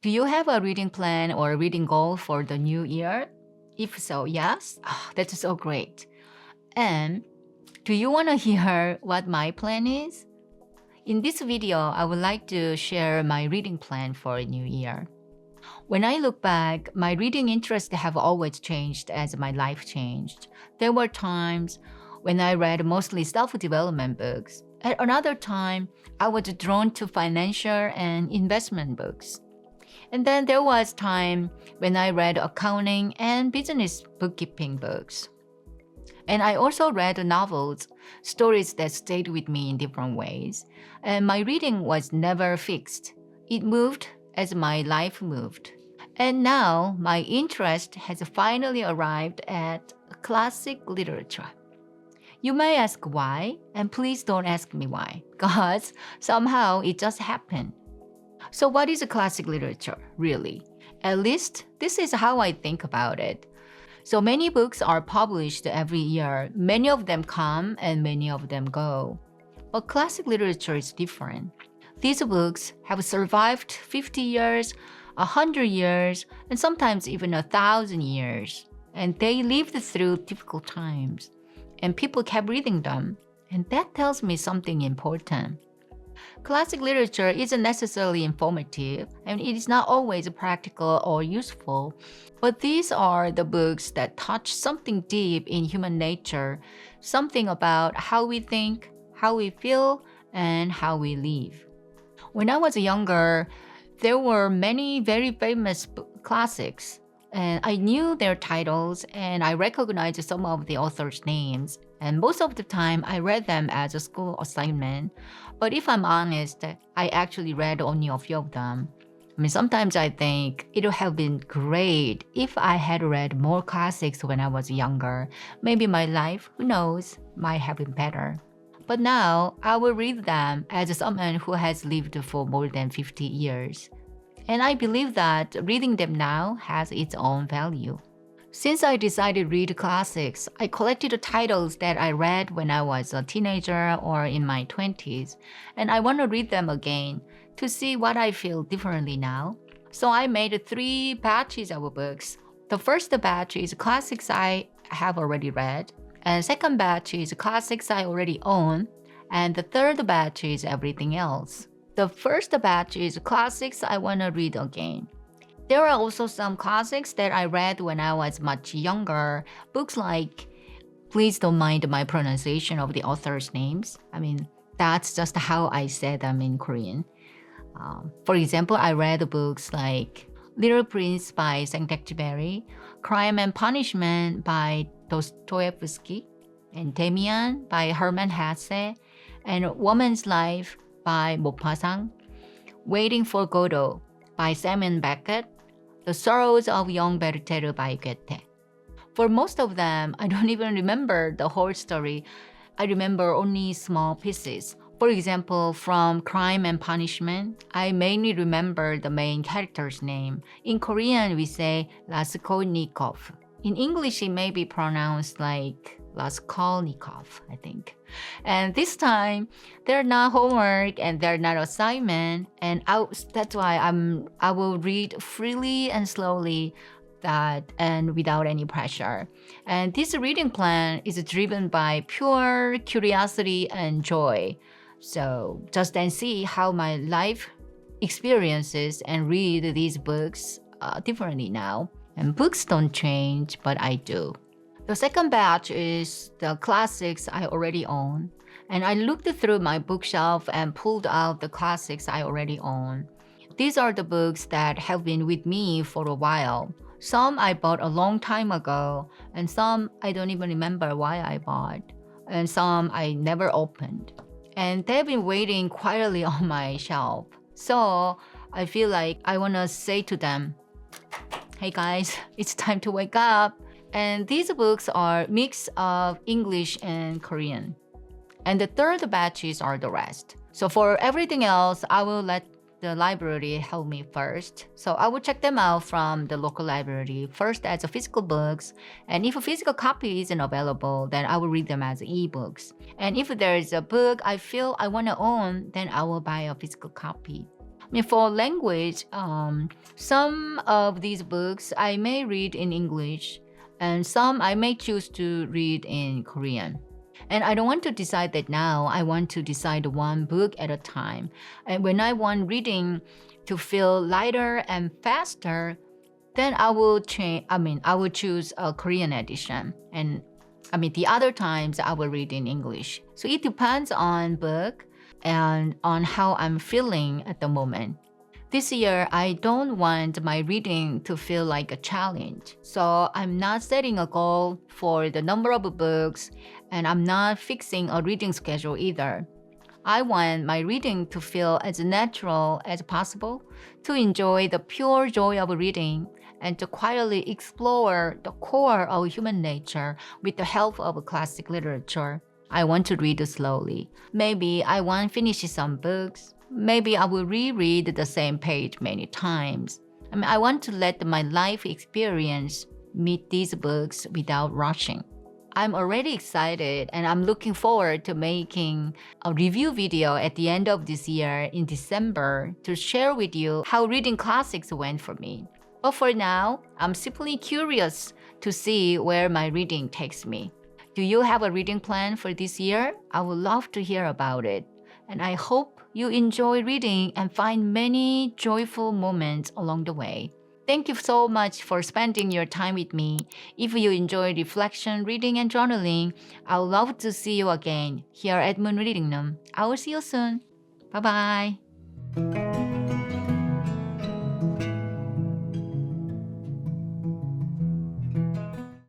Do you have a reading plan or a reading goal for the new year? If so, yes, that's so great. And do you want to hear what my plan is? In this video, I would like to share my reading plan for a new year. When I look back, my reading interests have always changed as my life changed. There were times when I read mostly self-development books. At another time, I was drawn to financial and investment books. And then there was time when I read accounting and business bookkeeping books. And I also read novels, stories that stayed with me in different ways. And my reading was never fixed. It moved as my life moved. And now my interest has finally arrived at classic literature. You may ask why, and please don't ask me why, because somehow it just happened. So what is classic literature, really? At least this is how I think about it. So many books are published every year. Many of them come and many of them go. But classic literature is different. These books have survived 50 years, 100 years, and sometimes even 1,000 years. And they lived through difficult times. And people kept reading them. And that tells me something important. Classic literature isn't necessarily informative, and it is not always practical or useful, but these are the books that touch something deep in human nature, something about how we think, how we feel, and how we live. When I was younger, there were many very famous classics, and I knew their titles and I recognized some of the authors' names. And most of the time, I read them as a school assignment. But if I'm honest, I actually read only a few of them. Sometimes I think it would have been great if I had read more classics when I was younger. Maybe my life, who knows, might have been better. But now, I will read them as someone who has lived for more than 50 years. And I believe that reading them now has its own value. Since I decided to read classics, I collected titles that I read when I was a teenager or in my 20s, and I want to read them again to see what I feel differently now. So I made 3 batches of books. The first batch is classics I have already read, and second batch is classics I already own, and the third batch is everything else. The first batch is classics I want to read again. There are also some classics that I read when I was much younger. Books like, please don't mind my pronunciation of the authors' names. That's just how I say them in Korean. For example, I read books like Little Prince by Saint-Exupéry, Crime and Punishment by Dostoevsky, and Demian by Hermann Hesse, and Woman's Life by Maupassant, Waiting for Godot by Samuel Beckett, The Sorrows of Young Werther by Goethe. For most of them, I don't even remember the whole story. I remember only small pieces. For example, from Crime and Punishment, I mainly remember the main character's name. In Korean, we say Raskolnikov. In English, it may be pronounced like Raskolnikov, I think. And this time, they're not homework and they're not assignment, and that's why I will read freely and slowly and without any pressure. And this reading plan is driven by pure curiosity and joy. So just then see how my life experiences and read these books differently now. And books don't change, but I do. The second batch is the classics I already own. And I looked through my bookshelf and pulled out the classics I already own. These are the books that have been with me for a while. Some I bought a long time ago, and some I don't even remember why I bought, and some I never opened. And they've been waiting quietly on my shelf. So I feel like I want to say to them, hey guys, it's time to wake up. And these books are a mix of English and Korean. And the third batches are the rest. So for everything else, I will let the library help me first. So I will check them out from the local library first as physical books. And if a physical copy isn't available, then I will read them as ebooks. And if there is a book I feel I want to own, then I will buy a physical copy. mean, for language, some of these books I may read in English, and some I may choose to read in Korean. And I don't want to decide that now. I want to decide one book at a time. And when I want reading to feel lighter and faster, then I will choose a Korean edition. And the other times I will read in English. So it depends on book and on how I'm feeling at the moment. This year, I don't want my reading to feel like a challenge. So I'm not setting a goal for the number of books, and I'm not fixing a reading schedule either. I want my reading to feel as natural as possible, to enjoy the pure joy of reading, and to quietly explore the core of human nature with the help of classic literature. I want to read slowly. Maybe I won't finish some books. Maybe I will reread the same page many times. I want to let my life experience meet these books without rushing. I'm already excited and I'm looking forward to making a review video at the end of this year in December to share with you how reading classics went for me. But for now, I'm simply curious to see where my reading takes me. Do you have a reading plan for this year? I would love to hear about it. And I hope you enjoy reading and find many joyful moments along the way. Thank you so much for spending your time with me. If you enjoy reflection, reading, and journaling, I would love to see you again here at Moon Reading Room. I will see you soon. Bye-bye.